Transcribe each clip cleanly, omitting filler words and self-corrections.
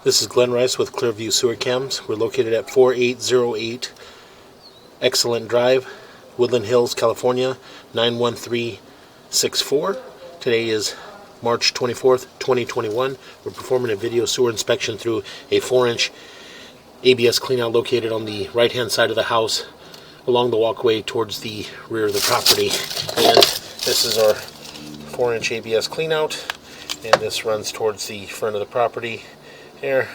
This is Glenn Rice with Clearview Sewer Chems. We're located at 4808 Excelente Drive, Woodland Hills, California, 91364. Today is March 24th, 2021. We're performing a video sewer inspection through a 4-inch ABS cleanout located on the right-hand side of the house along the walkway towards the rear of the property. And this is our 4-inch ABS cleanout, and this runs towards the front of the property here,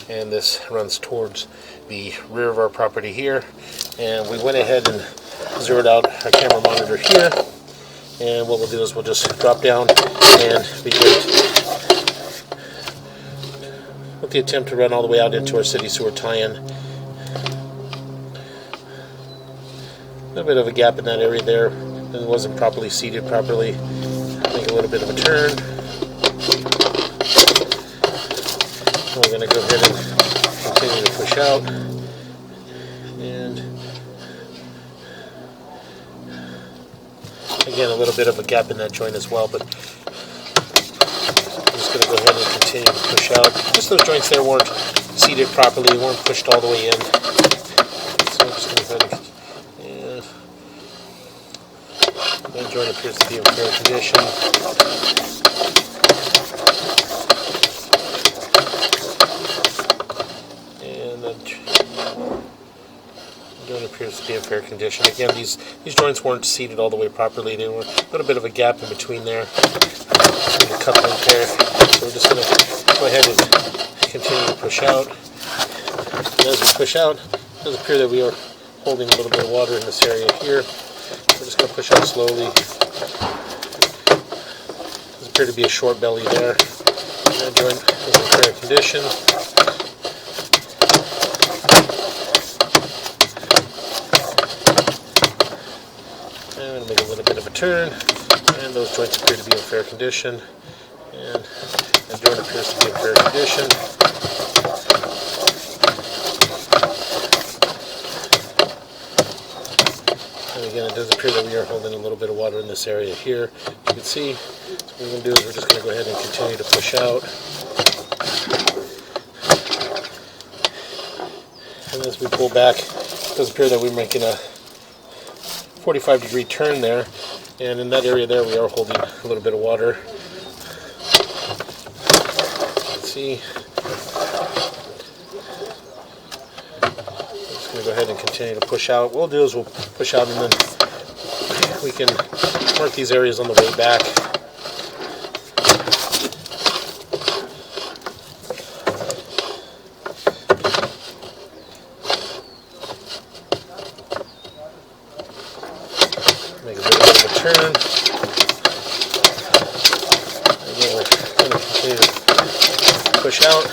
and this runs towards the rear of our property here. And we went ahead and zeroed out our camera monitor here, and what we'll do is we'll just drop down and begin with the attempt to run all the way out into our city sewer tie-in. A little bit of a gap in that area there, and it wasn't properly seated properly. Make a little bit of a turn. We're going to go ahead and continue to push out, and again a little bit of a gap in that joint as well, but I'm just going to go ahead and continue to push out. Just those joints there weren't seated properly, weren't pushed all the way in. So I'm just going to go ahead and that joint appears to be in fair condition. Joint appears to be in fair condition. Again, these joints weren't seated all the way properly. There were a little bit of a gap in between there, between the coupling pair. So we're just going to go ahead and continue to push out. And as we push out, it does appear that we are holding a little bit of water in this area here. We're just going to push out slowly. Does appear to be a short belly there. That joint is in fair condition. I'm going to make a little bit of a turn, and those joints appear to be in fair condition, and the joint appears to be in fair condition. And again, it does appear that we are holding a little bit of water in this area here. You can see, so what we're going to do is we're just going to go ahead and continue to push out. And as we pull back, it does appear that we're making a 45-degree turn there, and in that area there we are holding a little bit of water. Let's see. I'm just going to go ahead and continue to push out. What we'll do is we'll push out, and then we can mark these areas on the way back. Make a bit of a turn. Again, we're going to continue to push out.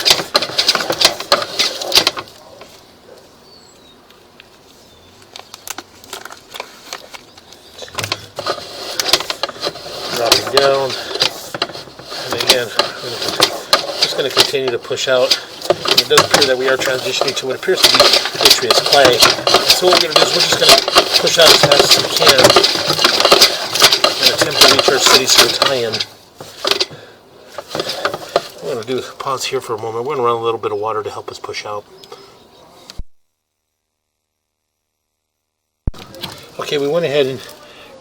Dropping down. And again, just going to continue to push out. And it does appear that we are transitioning to what appears to be vitreous clay. So what we're going to do is we're just going to push out as fast as we can and attempt to reach our city sewer tie-in. What we're going to do is pause here for a moment. We're going to run a little bit of water to help us push out. Okay, we went ahead and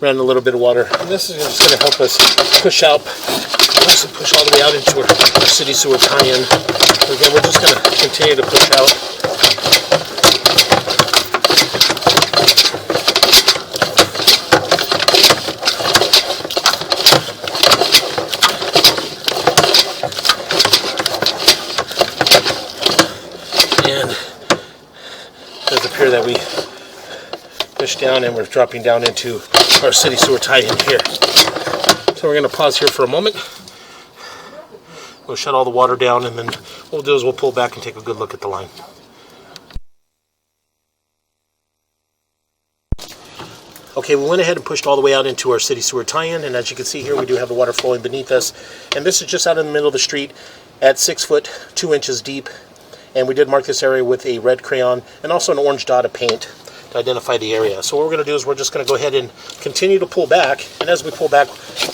ran a little bit of water, and this is just going to help us push out, also push all the way out into our city sewer tie-in. Again, we're just going to continue to push out. And it does appear that we push down and we're dropping down into our city sewer tie-in here. So we're going to pause here for a moment. We'll shut all the water down, and then what we'll do is we'll pull back and take a good look at the line. Okay, we went ahead and pushed all the way out into our city sewer tie-in, and as you can see here, we do have the water flowing beneath us. And this is just out in the middle of the street at 6 foot 2 inches deep. And we did mark this area with a red crayon and also an orange dot of paint to identify the area. So what we're going to do is we're just going to go ahead and continue to pull back. And as we pull back,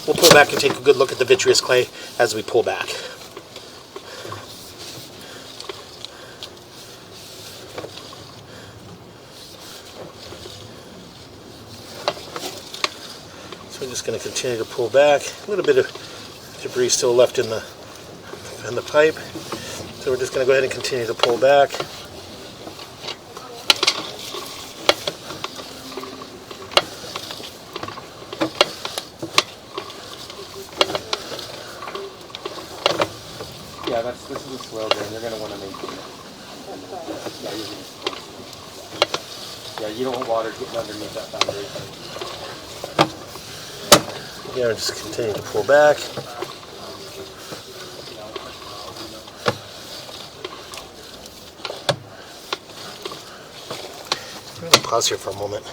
we'll pull back and take a good look at the vitreous clay as we pull back. just going to continue to pull back. A little bit of debris still left in the pipe. So we're just going to go ahead and continue to pull back. Yeah, this is a swale drain. You're going to want to maintain it. Yeah, you don't want water getting underneath that foundation. Yeah, we're just continue to pull back. I'm going to pause here for a moment.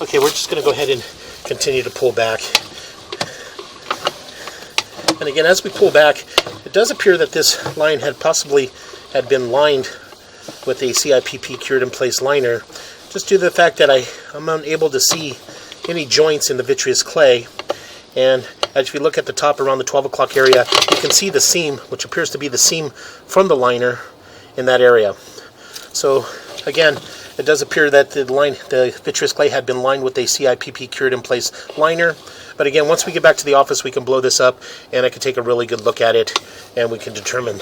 Okay, we're just going to go ahead and continue to pull back. And again, as we pull back, it does appear that this line had possibly been lined with a CIPP cured in place liner, just due to the fact that I'm unable to see any joints in the vitreous clay. And as we look at the top around the 12 o'clock area, you can see the seam, which appears to be the seam from the liner in that area. So again, it does appear that the vitreous clay had been lined with a CIPP cured in place liner. But again, once we get back to the office, we can blow this up and I can take a really good look at it and we can determine.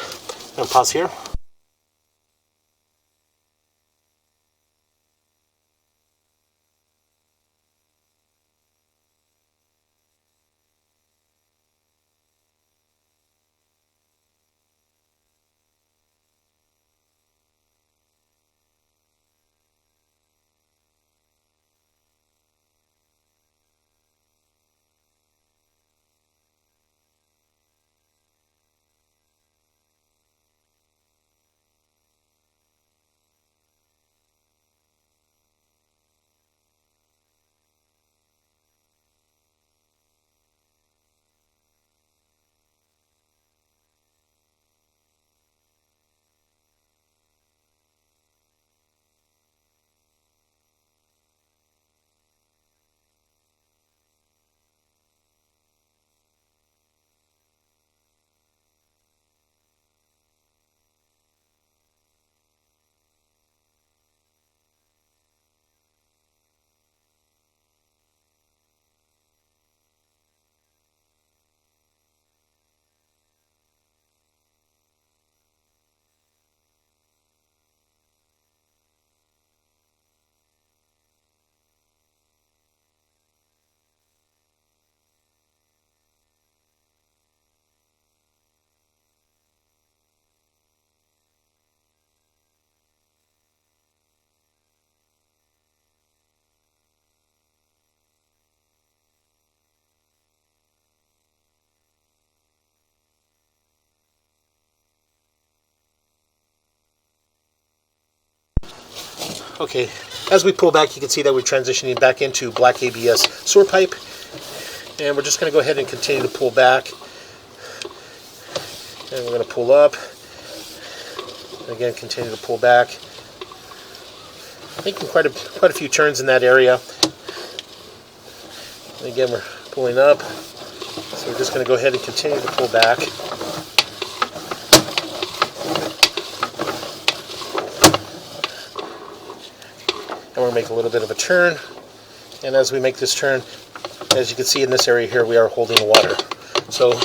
I'll pause here. Okay, as we pull back, you can see that we're transitioning back into black ABS sewer pipe. And we're just going to go ahead and continue to pull back. And we're going to pull up. And again, continue to pull back. Making quite a few turns in that area. And again, we're pulling up. So we're just going to go ahead and continue to pull back. And we're going to make a little bit of a turn. And as we make this turn, as you can see in this area here, we are holding water. So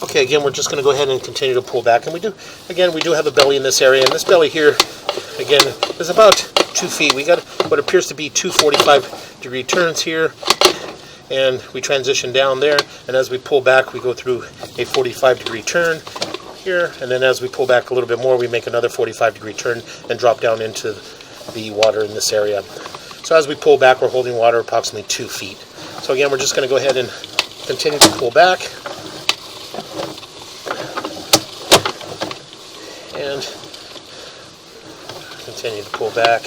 okay, again, we're just going to go ahead and continue to pull back. And we do have a belly in this area. And this belly here, again, is about 2 feet. We got what appears to be two 45-degree turns here. And we transition down there. And as we pull back, we go through a 45-degree turn here. And then as we pull back a little bit more, we make another 45-degree turn and drop down into the water in this area. So as we pull back, we're holding water approximately 2 feet. So again, we're just going to go ahead and continue to pull back. And continue to pull back.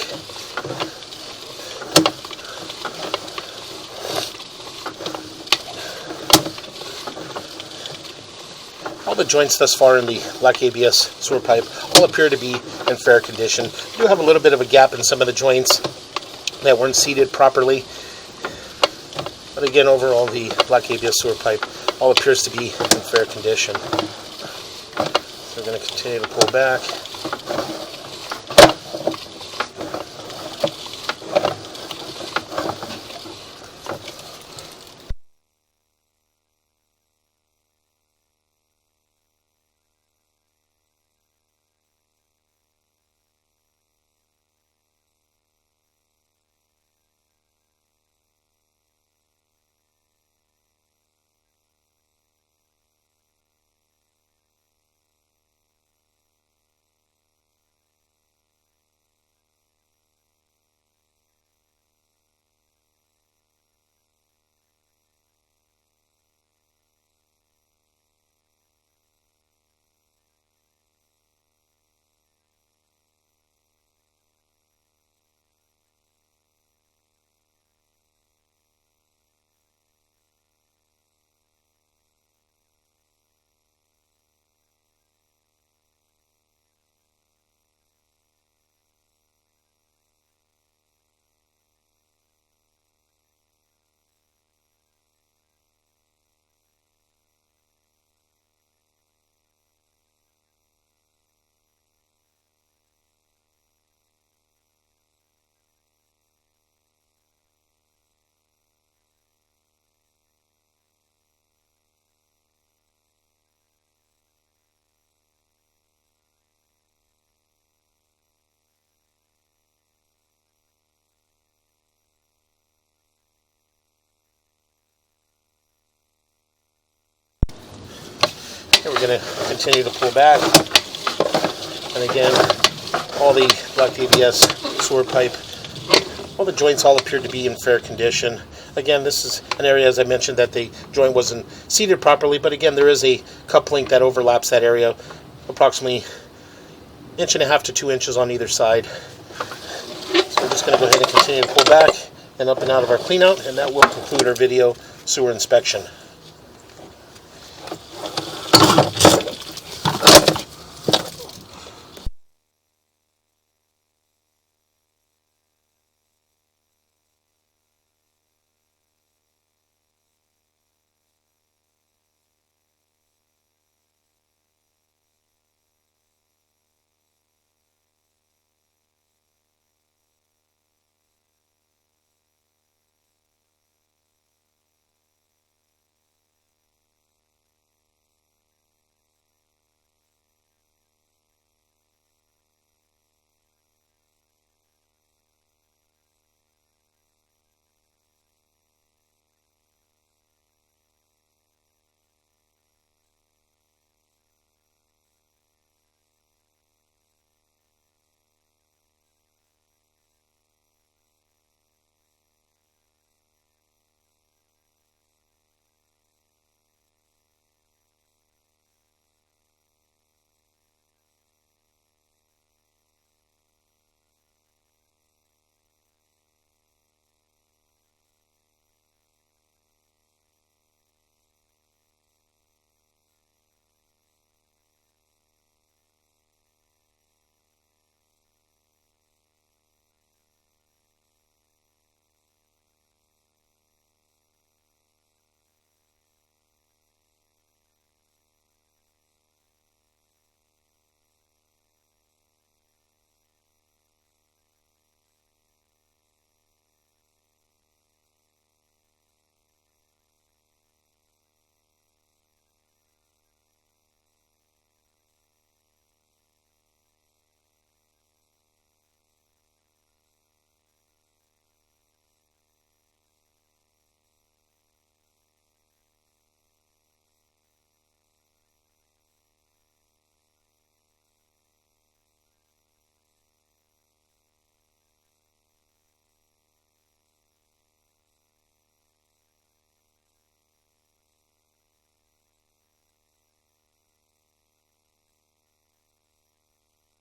All the joints thus far in the black ABS sewer pipe all appear to be in fair condition. We do have a little bit of a gap in some of the joints that weren't seated properly. But again, overall, the black ABS sewer pipe all appears to be in fair condition. So we're going to continue to pull back. we're going to continue to pull back. And again, all the blocked ABS sewer pipe, all the joints all appear to be in fair condition. Again, this is an area, as I mentioned, that the joint wasn't seated properly, but again, there is a cup link that overlaps that area, approximately 1.5 to 2 inches on either side. So we're just going to go ahead and continue to pull back and up and out of our cleanout, and that will conclude our video sewer inspection.